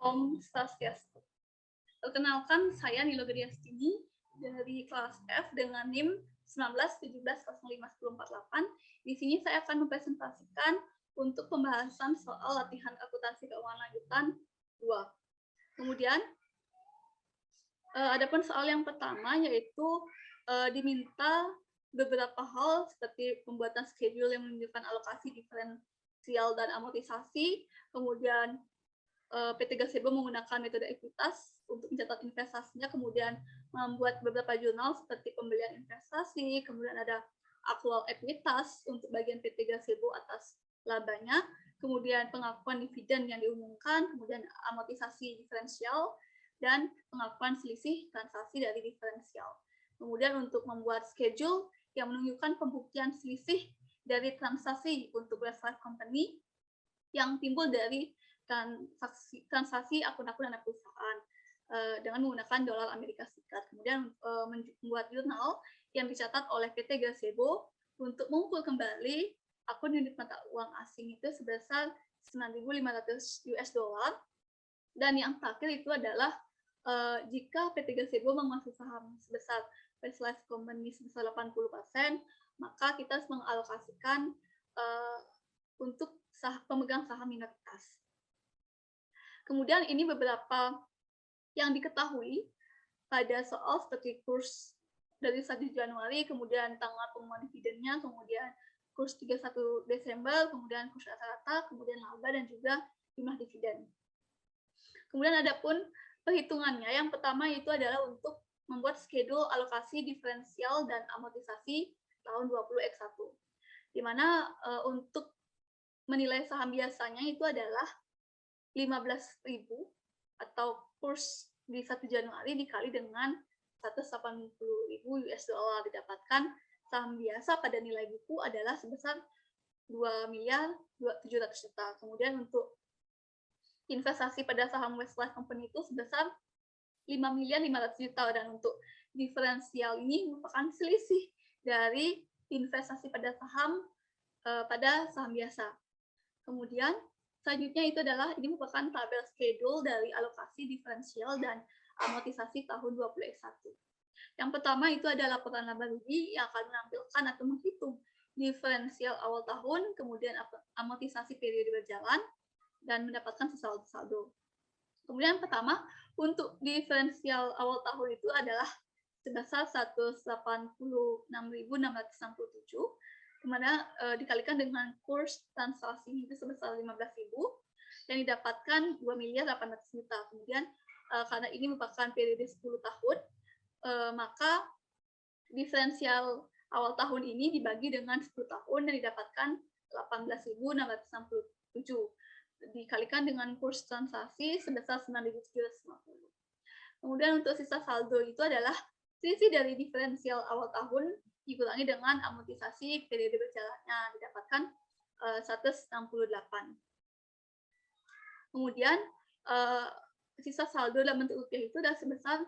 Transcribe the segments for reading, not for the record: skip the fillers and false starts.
Om Swastiastu. Perkenalkan, saya Nilo Gediastini dari kelas F dengan NIM 1917051048. Di sini saya akan mempresentasikan untuk pembahasan soal latihan akuntansi keuangan lanjutan 2. Kemudian, adapun soal yang pertama yaitu diminta beberapa hal seperti pembuatan schedule yang menunjukkan alokasi diferensial dan amortisasi, kemudian P3Sebo menggunakan metode ekuitas untuk mencatat investasinya, kemudian membuat beberapa jurnal seperti pembelian investasi, kemudian ada aktual ekuitas untuk bagian P3Sebo atas labanya, kemudian pengakuan dividen yang diumumkan, kemudian amortisasi diferensial, dan pengakuan selisih transaksi dari diferensial. Kemudian untuk membuat schedule yang menunjukkan pembuktian selisih dari transaksi untuk Westlife Company yang timbul dari transaksi akun-akun dana perusahaan dengan menggunakan dolar Amerika Serikat. Kemudian membuat jurnal yang dicatat oleh P3Sebo untuk mengumpul kembali akun unit mata uang asing itu sebesar 9.500 US dollar. Dan yang terakhir itu adalah jika P3Sebo menguasai saham sebesar Westlife Company sebesar 80%, maka kita harus mengalokasikan untuk pemegang saham minoritas. Kemudian ini beberapa yang diketahui pada soal seperti kurs dari 1 Januari, kemudian tanggal pengumuman dividennya, kemudian kurs 31 Desember, kemudian kurs rata-rata, kemudian laba, dan juga jumlah dividen. Kemudian ada pun perhitungannya, yang pertama itu adalah untuk membuat schedule alokasi diferensial dan amortisasi tahun 20X1, di mana untuk menilai saham biasanya itu adalah 15.000 atau kurs di 1 Januari dikali dengan 180.000 US dollar, didapatkan saham biasa pada nilai buku adalah sebesar 2.700.000.000. Kemudian untuk investasi pada saham Westlife Company itu sebesar 5.500.000.000, dan untuk diferensial ini merupakan selisih dari investasi pada saham biasa. Kemudian selanjutnya itu adalah ini merupakan tabel schedule dari alokasi diferensial dan amortisasi tahun 20X1. Yang pertama itu adalah laporan laba rugi yang akan menampilkan atau menghitung diferensial awal tahun, kemudian amortisasi periode berjalan, dan mendapatkan saldo. Kemudian pertama, untuk diferensial awal tahun itu adalah sebesar 186.667, dimana dikalikan dengan kurs transaksi itu sebesar 15.000 dan didapatkan 2.800.000.000. Kemudian karena ini merupakan periode 10 tahun, maka diferensial awal tahun ini dibagi dengan 10 tahun dan didapatkan 18.667 dikalikan dengan kurs transaksi sebesar 9.750. Kemudian untuk sisa saldo itu adalah selisih dari diferensial awal tahun dikurangi dengan amortisasi periode berjalannya, didapatkan 168. Kemudian sisa saldo dalam bentuk rupiah itu adalah sebesar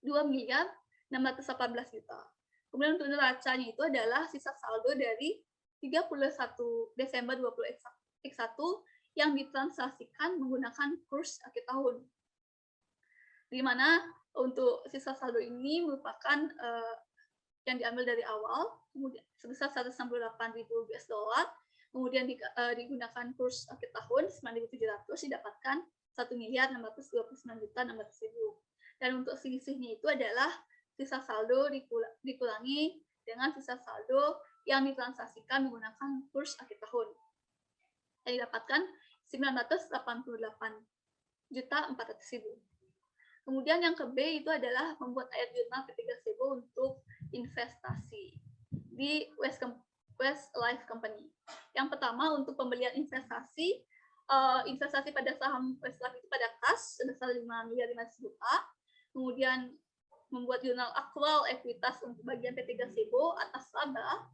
2.618.000.000. Kemudian untuk neracanya itu adalah sisa saldo dari 31 Desember 20X1 yang ditransaksikan menggunakan kurs akhir tahun, di mana untuk sisa saldo ini merupakan yang diambil dari awal, kemudian sebesar 168.000 US dollar, kemudian digunakan kurs akhir tahun 9.700, didapatkan 1.629.600.000. Dan untuk selisihnya itu adalah sisa saldo dikurangi dengan sisa saldo yang ditransaksikan menggunakan kurs akhir tahun, yang didapatkan 988.400.000. Kemudian yang ke B itu adalah membuat ayat jurnal P3Sebo untuk investasi di Westlife Company. Yang pertama, untuk pembelian investasi pada saham Westlife itu pada kas sebesar 5.500.000. Kemudian membuat jurnal aktual ekuitas untuk bagian P3Sebo atas laba,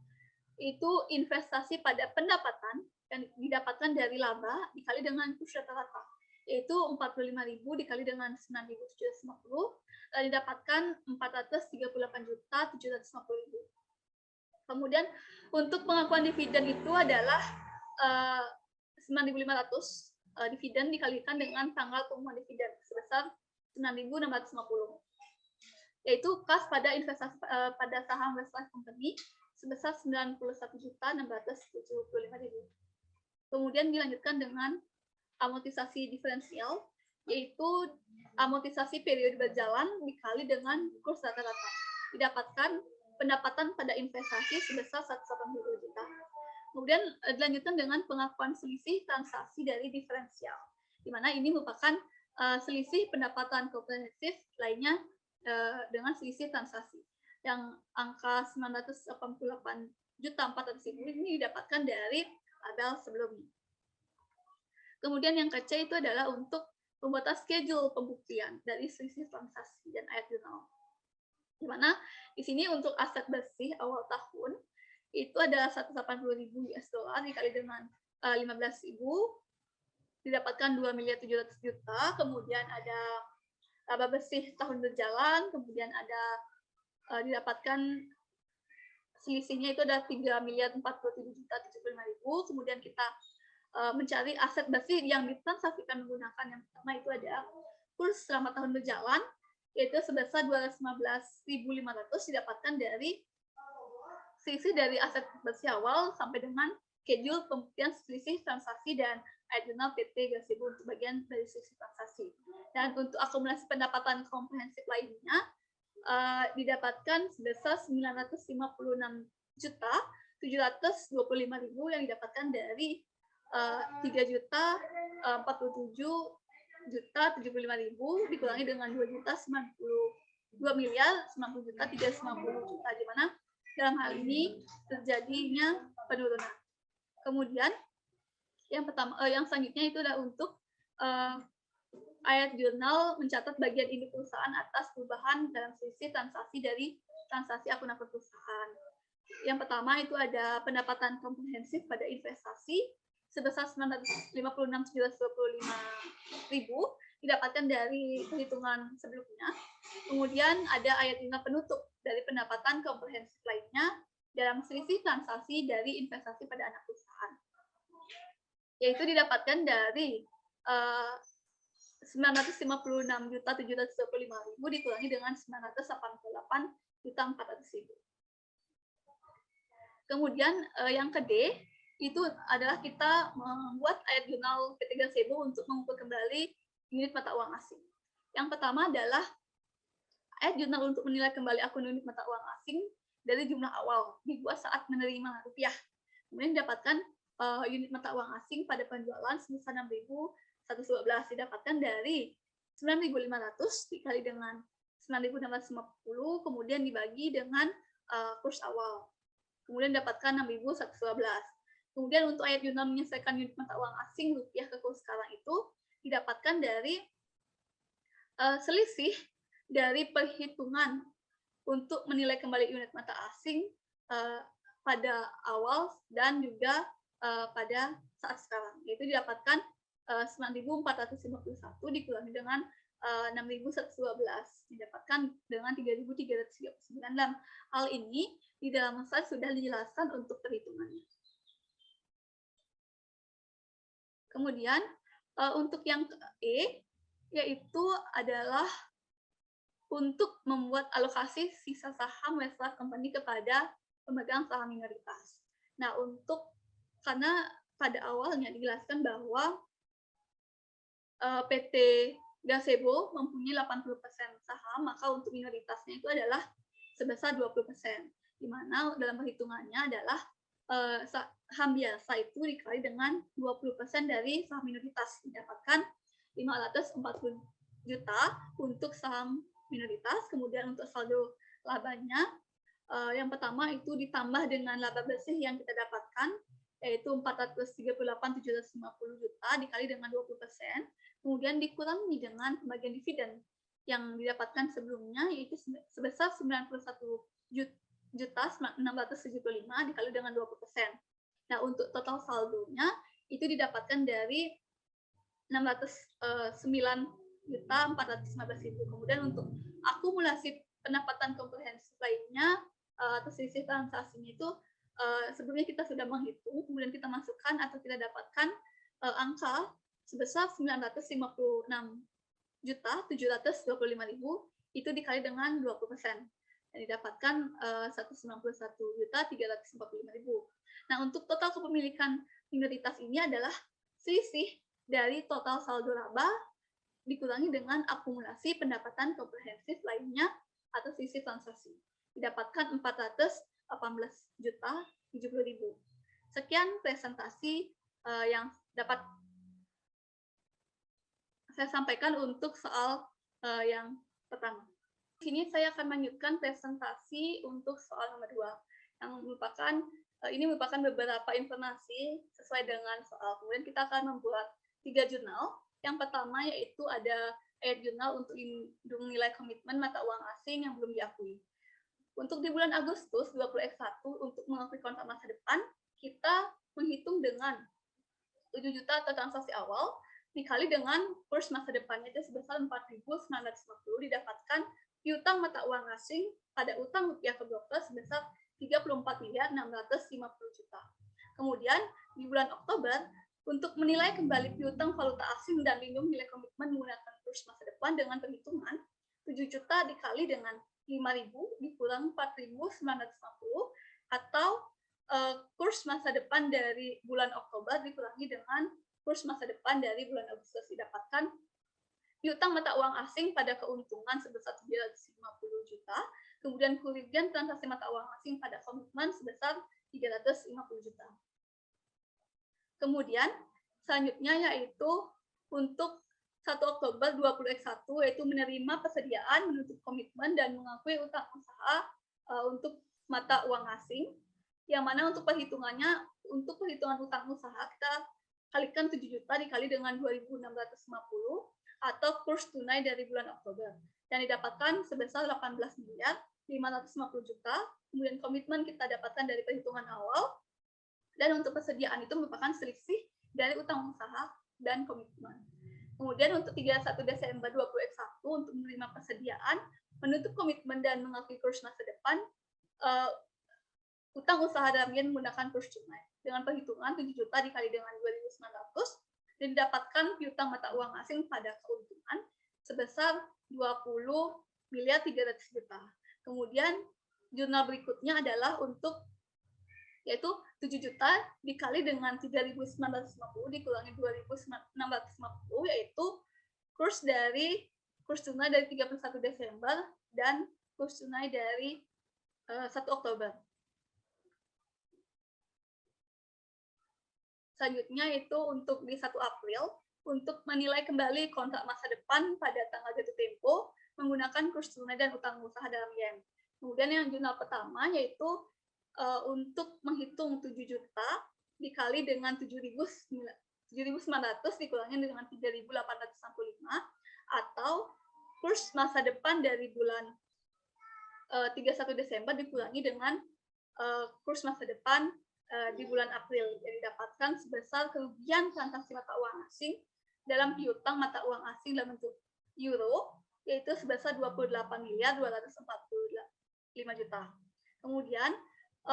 itu investasi pada pendapatan yang didapatkan dari laba dikali dengan kurs rata-rata, yaitu 45.000 dikali dengan 9.750, dan didapatkan 438.750.000. Kemudian untuk pengakuan dividen itu adalah 9.500 dividen dikalikan dengan tanggal pengumuman dividen sebesar 9.650, yaitu kas pada investasi pada saham Westlife Company sebesar 91.675.000. Kemudian dilanjutkan dengan amortisasi diferensial, yaitu amortisasi periode berjalan dikali dengan kurs rata-rata. Didapatkan pendapatan pada investasi sebesar 180 juta. Kemudian dilanjutkan dengan pengakuan selisih transaksi dari diferensial, di mana ini merupakan selisih pendapatan komprehensif lainnya dengan selisih transaksi. Yang angka 988.400.000 ini didapatkan dari label sebelumnya. Kemudian yang ketiga itu adalah untuk pembuatan schedule pembuktian dari selisih transaksi dan ayat jurnal. Di mana di sini untuk aset bersih awal tahun itu adalah 180.000 US dollar dikali dengan 15.000 didapatkan 2.700.000. Kemudian ada laba bersih tahun berjalan, kemudian ada didapatkan selisihnya itu ada 3.047.075.000. Kemudian kita mencari aset bersih yang ditransaksikan menggunakan yang pertama itu ada kurs selama tahun berjalan, yaitu sebesar 215.500 didapatkan dari selisih dari aset bersih awal sampai dengan schedule pembuktian selisih transaksi dan ayat jurnal PT Gazebo untuk bagian dari selisih transaksi. Dan untuk akumulasi pendapatan komprehensif lainnya didapatkan sebesar 956.725.000 yang didapatkan dari 3.047.075.000 dikurangi dengan 2.090.390.000, di mana dalam hal ini terjadinya penurunan. Kemudian yang selanjutnya itu adalah untuk ayat jurnal mencatat bagian induk perusahaan atas perubahan dalam selisih transaksi dari transaksi akun-akun perusahaan. Yang pertama itu ada pendapatan komprehensif pada investasi sebesar 956.725.000 didapatkan dari perhitungan sebelumnya. Kemudian ada ayat jurnal penutup dari pendapatan komprehensif lainnya dalam selisih transaksi dari investasi pada anak perusahaan, yaitu didapatkan dari 956.725.000 dikurangi dengan 988.400.000. Kemudian yang kedua itu adalah kita membuat ayat jurnal PT Gazebo untuk mengukur kembali unit mata uang asing. Yang pertama adalah ayat jurnal untuk menilai kembali akun unit mata uang asing dari jumlah awal dibuat saat menerima rupiah. Kemudian didapatkan unit mata uang asing pada penjualan sebesar 6.112 didapatkan dari 9.500 dikali dengan 9.650 kemudian dibagi dengan kurs awal. Kemudian dapatkan 6.112. Kemudian untuk ayat jurnal menyesuaikan unit mata uang asing rupiah ke kurs sekarang itu didapatkan dari selisih dari perhitungan untuk menilai kembali unit mata asing pada awal dan juga pada saat sekarang, yaitu didapatkan 9.451 dikurangi dengan 6.112 didapatkan dengan 3.339. Dan hal ini di dalam slide sudah dijelaskan untuk perhitungannya. Kemudian untuk yang E yaitu adalah untuk membuat alokasi sisa saham Westlife Company kepada pemegang saham minoritas. Nah, karena pada awalnya dijelaskan bahwa PT Gazebo mempunyai 80% saham, maka untuk minoritasnya itu adalah sebesar 20%, di mana dalam perhitungannya adalah saham biasa itu dikali dengan 20% dari saham minoritas didapatkan 540 juta untuk saham minoritas. Kemudian untuk saldo labanya yang pertama itu ditambah dengan laba bersih yang kita dapatkan yaitu 438.750 juta dikali dengan 20%, kemudian dikurangi dengan pembagian dividen yang didapatkan sebelumnya yaitu sebesar 91.675 dikali dengan 20%. Nah, untuk total saldonya itu didapatkan dari 609.415.000. Kemudian untuk akumulasi pendapatan komprehensif lainnya atau selisih transaksinya itu sebelumnya kita sudah menghitung, kemudian kita masukkan atau kita dapatkan angka sebesar 956.725.000 itu dikali dengan 20%. Dan didapatkan 191.345.000. Nah, untuk total kepemilikan minoritas ini adalah selisih dari total saldo laba dikurangi dengan akumulasi pendapatan komprehensif lainnya atau selisih transaksi. Didapatkan 418.070.000. Sekian presentasi yang dapat saya sampaikan untuk soal yang pertama. Di sini saya akan melanjutkan presentasi untuk soal nomor 2, yang merupakan beberapa informasi sesuai dengan soal. Kemudian kita akan membuat 3 jurnal. Yang pertama yaitu ada ayat jurnal untuk lindung nilai komitmen mata uang asing yang belum diakui. Untuk di bulan Agustus 2021 untuk mengakui kontrak masa depan, kita menghitung dengan 7 juta atau transaksi awal dikali dengan kurs masa depannya itu sebesar 4.950, didapatkan piutang mata uang asing pada utang rupiah ke broker sebesar 34.650.000.000. Kemudian di bulan Oktober untuk menilai kembali piutang valuta asing dan lindung nilai komitmen menggunakan kurs masa depan dengan perhitungan 7 juta dikali dengan 5.000 dikurang 4.950 atau kurs masa depan dari bulan Oktober dikurangi dengan kurs masa depan dari bulan Agustus, didapatkan piutang mata uang asing pada keuntungan sebesar 350 juta, kemudian kerugian transaksi mata uang asing pada komitmen sebesar 350 juta. Kemudian selanjutnya yaitu untuk 1 Oktober 2021 yaitu menerima persediaan menutup komitmen dan mengakui utang usaha untuk mata uang asing, yang mana untuk perhitungannya, untuk perhitungan utang usaha kita kalikan 7 juta dikali dengan 2.650 atau kurs tunai dari bulan Oktober, dan didapatkan sebesar 18.550 juta. Kemudian komitmen kita dapatkan dari perhitungan awal, dan untuk persediaan itu merupakan selisih dari utang usaha dan komitmen. Kemudian untuk 31 Desember 2021 untuk menerima persediaan, menutup komitmen dan mengakui kurs masa depan, utang usaha dalam yen menggunakan kurs tunai dengan perhitungan 7 juta dikali dengan 2.900 dan didapatkan piutang mata uang asing pada keuntungan sebesar 20.300 juta. Kemudian jurnal berikutnya adalah untuk yaitu 7 juta dikali dengan 3.950 dikurangi 2.650 yaitu kurs tunai dari 31 Desember dan kurs tunai dari 1 Oktober. Selanjutnya itu untuk di 1 April untuk menilai kembali kontrak masa depan pada tanggal jatuh tempo menggunakan kurs tunai dan utang usaha dalam yen. Kemudian yang jurnal pertama yaitu untuk menghitung 7 juta dikali dengan 7.900 dikurangi dengan 3.865 atau kurs masa depan dari bulan 31 Desember dikurangi dengan kurs masa depan di bulan April yang didapatkan sebesar kerugian transaksi mata uang asing dalam piutang mata uang asing dalam bentuk euro yaitu sebesar 28.245 juta. Kemudian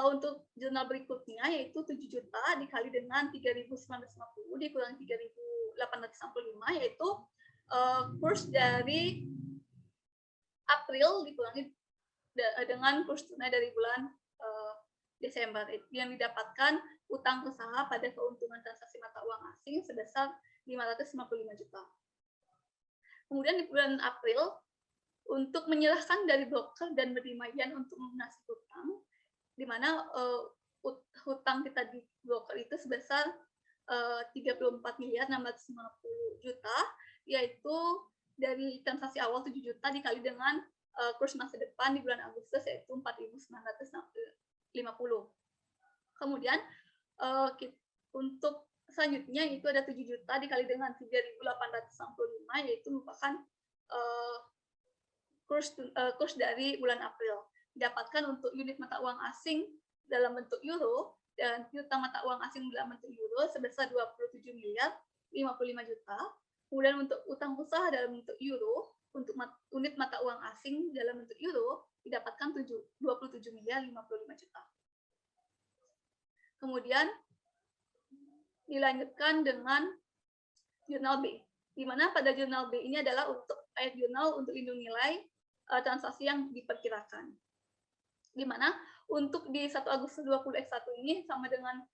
untuk jurnal berikutnya yaitu 7 juta dikali dengan 3.950 dikurangi 3.865 yaitu kurs dari April dikurangi dengan kurs tunai dari bulan Desember yang didapatkan utang usaha pada keuntungan transaksi mata uang asing sebesar 555 juta. Kemudian di bulan April untuk menyerahkan dari broker dan menerima yen untuk melunasi hutang, di mana hutang kita di broker itu sebesar 34.650 juta, yaitu dari transaksi awal 7 juta dikali dengan kurs masa depan di bulan Agustus yaitu 4.950. Kemudian untuk selanjutnya itu ada 7 juta dikali dengan 3.865 yaitu merupakan kurs dari bulan April. Didapatkan untuk unit mata uang asing dalam bentuk euro dan piutang mata uang asing dalam bentuk euro sebesar 27.055 juta. Kemudian untuk utang usaha dalam bentuk euro untuk unit mata uang asing dalam bentuk euro didapatkan 27.055 juta. Kemudian dilanjutkan dengan jurnal B, di mana pada jurnal B ini adalah untuk jurnal untuk lindung nilai transaksi yang diperkirakan. Di mana untuk di 1 Agustus 2021 ini sama dengan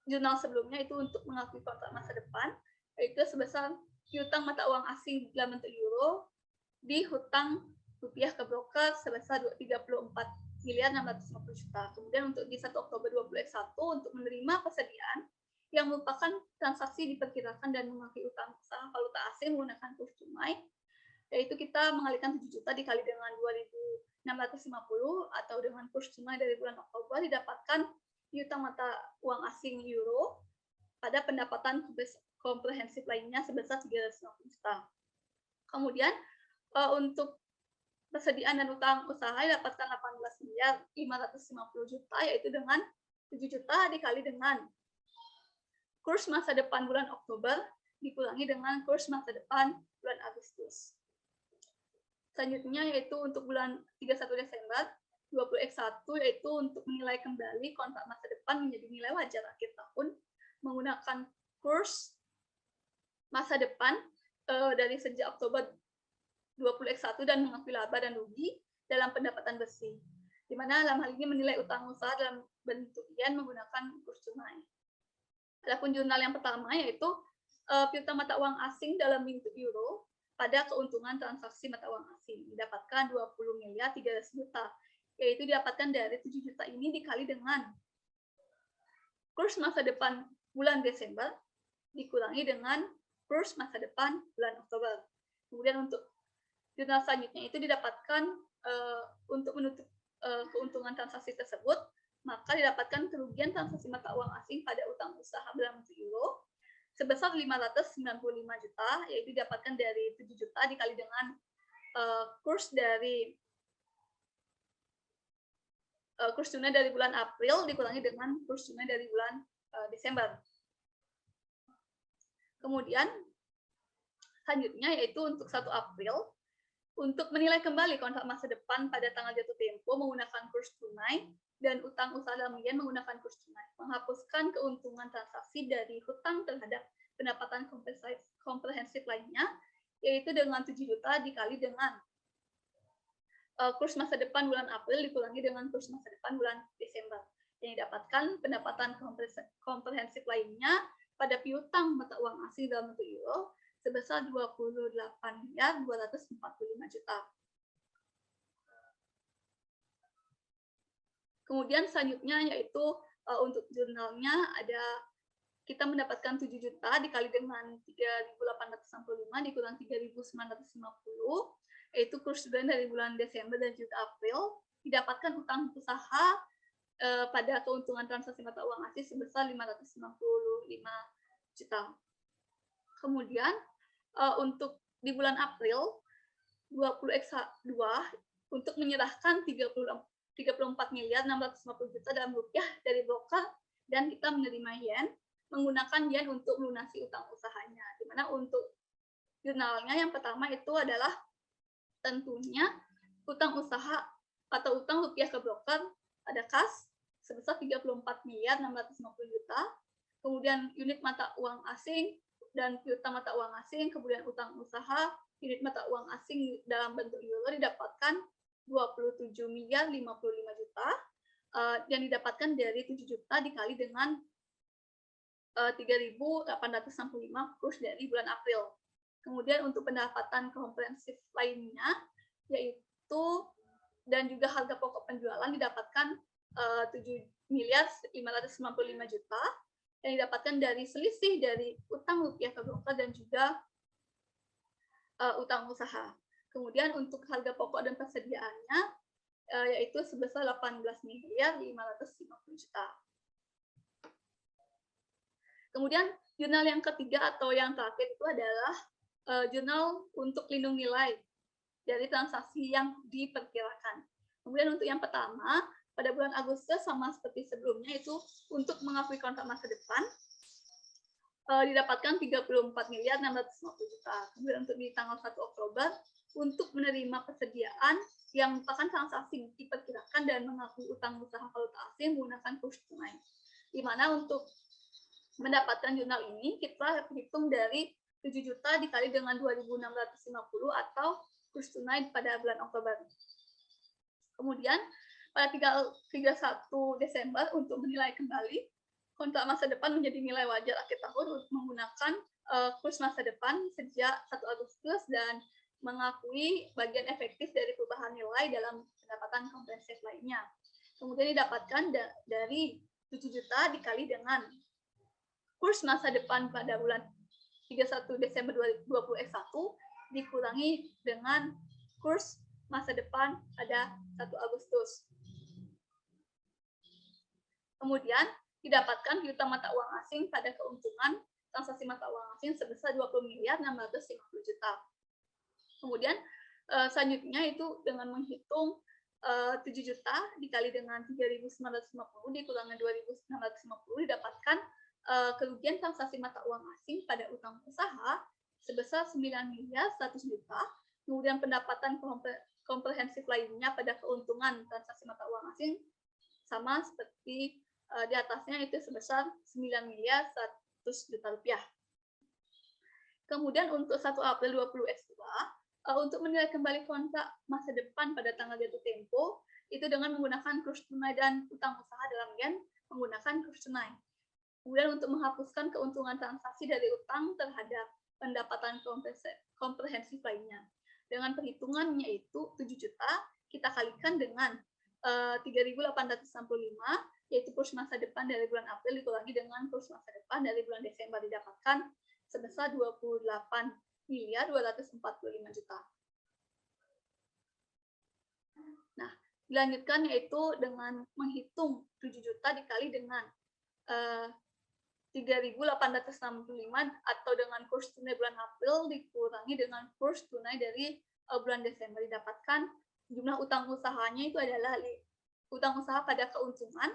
jurnal sebelumnya itu untuk mengakui kontrak masa depan, yaitu sebesar piutang mata uang asing dalam bentuk euro di hutang rupiah ke broker sebesar 34 miliar 650 juta. Kemudian untuk di 1 Oktober 2021 untuk menerima persediaan yang merupakan transaksi diperkirakan dan mengakui utang usaha valuta asing menggunakan kurs tunai, yaitu kita mengalihkan 7 juta dikali dengan 2.650 atau dengan kurs tunai dari bulan Oktober didapatkan piutang mata uang asing euro pada pendapatan komprehensif lainnya sebesar 350 juta. Kemudian untuk persediaan dan utang usaha didapatkan 18 miliar 550 juta, yaitu dengan 7 juta dikali dengan kurs masa depan bulan Oktober dikurangi dengan kurs masa depan bulan Agustus. Selanjutnya yaitu untuk bulan 31 Desember 2021 yaitu untuk menilai kembali kontrak masa depan menjadi nilai wajar akhir tahun menggunakan kurs masa depan dari sejak Oktober 2021 dan mengakui laba dan rugi dalam pendapatan bersih, di mana dalam hal ini menilai utang usaha dalam bentuk yen menggunakan kurs tunai. Adapun jurnal yang pertama yaitu piutang mata uang asing dalam bentuk euro pada keuntungan transaksi mata uang asing didapatkan 20 miliar 300 juta, yaitu didapatkan dari 7 juta ini dikali dengan kurs masa depan bulan Desember dikurangi dengan kurs masa depan bulan Oktober. Kemudian untuk jurnal selanjutnya itu didapatkan untuk menutup keuntungan transaksi tersebut, maka didapatkan kerugian transaksi mata uang asing pada utang usaha dalam bentuk euro sebesar 595 juta, yaitu didapatkan dari 7 juta dikali dengan kurs dari kurs tunai dari bulan April dikurangi dengan kurs tunai dari bulan Desember. Kemudian selanjutnya yaitu untuk 1 April untuk menilai kembali kontrak masa depan pada tanggal jatuh tempo menggunakan kurs tunai dan utang usaha dalam yen menggunakan kurs tunai, menghapuskan keuntungan transaksi dari hutang terhadap pendapatan komprehensif lainnya, yaitu dengan 7 juta dikali dengan kurs masa depan bulan April dikurangi dengan kurs masa depan bulan Desember, yang didapatkan pendapatan komprehensif lainnya pada piutang mata uang asing dalam bentuk euro sebesar 28 miliar 245 juta. Kemudian selanjutnya yaitu untuk jurnalnya ada kita mendapatkan 7 juta dikali dengan 3.865 dikurang 3.950, yaitu kurs tunai dari bulan Desember dan juga April, didapatkan utang usaha pada keuntungan transaksi mata uang asing sebesar 595 juta. Kemudian untuk di bulan April 20X2 untuk menyerahkan 34 miliar 650 juta dalam rupiah dari broker dan kita menerima yen menggunakan yen untuk melunasi utang usahanya. Di mana untuk jurnalnya yang pertama itu adalah tentunya utang usaha atau utang rupiah ke broker pada kas sebesar 34 miliar 650 juta. Kemudian unit mata uang asing dan piutang mata uang asing, kemudian utang usaha, unit mata uang asing dalam bentuk euro didapatkan 27 miliar 55 juta, yang didapatkan dari 7 juta dikali dengan 3.865 kurs dari bulan April. Kemudian untuk pendapatan komprehensif lainnya, yaitu dan juga harga pokok penjualan didapatkan 7 miliar 595 juta, yang didapatkan dari selisih dari utang rupiah ke broker dan juga utang usaha. Kemudian untuk harga pokok dan persediaannya yaitu sebesar 18 miliar 550 juta. Kemudian jurnal yang ketiga atau yang terakhir itu adalah jurnal untuk lindung nilai dari transaksi yang diperkirakan. Kemudian untuk yang pertama, pada bulan Agustus sama seperti sebelumnya itu untuk mengakui kontrak masa depan didapatkan 34 miliar 650 juta. Kemudian untuk di tanggal 1 Oktober untuk menerima persediaan yang merupakan transaksi diperkirakan dan mengakui utang usaha valuta asing menggunakan kurs tunai. Di mana untuk mendapatkan jurnal ini kita hitung dari 7 juta dikali dengan 2.650 atau kurs tunai pada bulan Oktober. Kemudian pada 31 Desember untuk menilai kembali kontrak masa depan menjadi nilai wajar akhir tahun untuk menggunakan kurs masa depan sejak 1 Agustus dan mengakui bagian efektif dari perubahan nilai dalam pendapatan komprehensif lainnya. Kemudian didapatkan dari 7 juta dikali dengan kurs masa depan pada bulan 31 Desember 2021 dikurangi dengan kurs masa depan pada 1 Agustus. Kemudian didapatkan piutang mata uang asing pada keuntungan transaksi mata uang asing sebesar 20.650 juta. Kemudian selanjutnya itu dengan menghitung 7 juta dikali dengan 3.950 dikurangi 2.650 didapatkan kerugian transaksi mata uang asing pada utang usaha sebesar 9.100 juta. Kemudian pendapatan komprehensif lainnya pada keuntungan transaksi mata uang asing sama seperti di atasnya itu sebesar 9.100 juta rupiah. Kemudian untuk 1 April 20 S2 untuk menilai kembali kontrak masa depan pada tanggal jatuh tempo itu dengan menggunakan kurs tunai dan utang usaha dalam yen menggunakan kurs tunai. Kemudian untuk menghapuskan keuntungan transaksi dari utang terhadap pendapatan komprehensif lainnya. Dengan perhitungannya itu 7 juta kita kalikan dengan 3.865 yaitu kurs masa depan dari bulan April dikurangi dengan kurs masa depan dari bulan Desember didapatkan sebesar 28.245 juta. Nah, dilanjutkan yaitu dengan menghitung 7 juta dikali dengan 3.865 atau dengan kurs tunai bulan April dikurangi dengan kurs tunai dari bulan Desember didapatkan jumlah utang usahanya itu adalah utang usaha pada keuntungan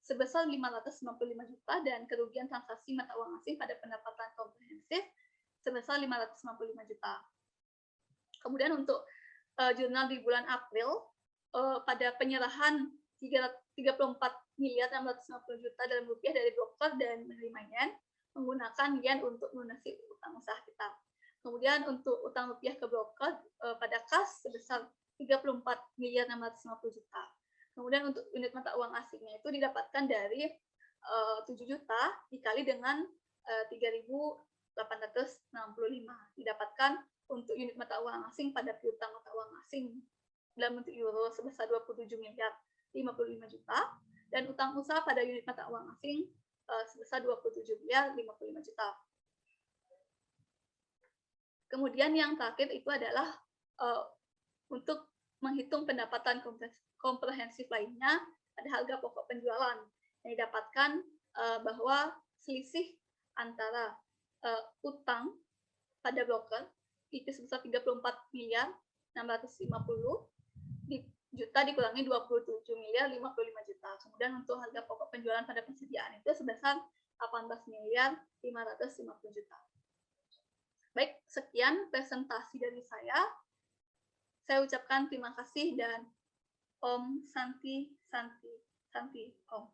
sebesar 555 juta dan kerugian transaksi mata uang asing pada pendapatan komprehensif sebesar 555 juta. Kemudian untuk jurnal di bulan April pada penyerahan 34.650 juta dalam rupiah dari broker dan menerima yen menggunakan yen untuk melunasi utang usaha kita. Kemudian untuk utang rupiah ke broker pada kas sebesar 34.650 juta. Kemudian untuk unit mata uang asingnya itu didapatkan dari 7 juta dikali dengan 3.865. Didapatkan untuk unit mata uang asing pada piutang mata uang asing dalam bentuk euro sebesar 27.055 juta dan utang usaha pada unit mata uang asing sebesar 27.055 juta. Kemudian yang terakhir itu adalah untuk menghitung pendapatan komprehensif lainnya pada harga pokok penjualan yang didapatkan bahwa selisih antara utang pada broker itu sebesar 34.650 juta dikurangi 27.055 juta. Kemudian untuk harga pokok penjualan pada persediaan itu sebesar 18.550 juta. Baik, sekian presentasi dari saya. Saya ucapkan terima kasih dan Om Santi Santi Santi Om.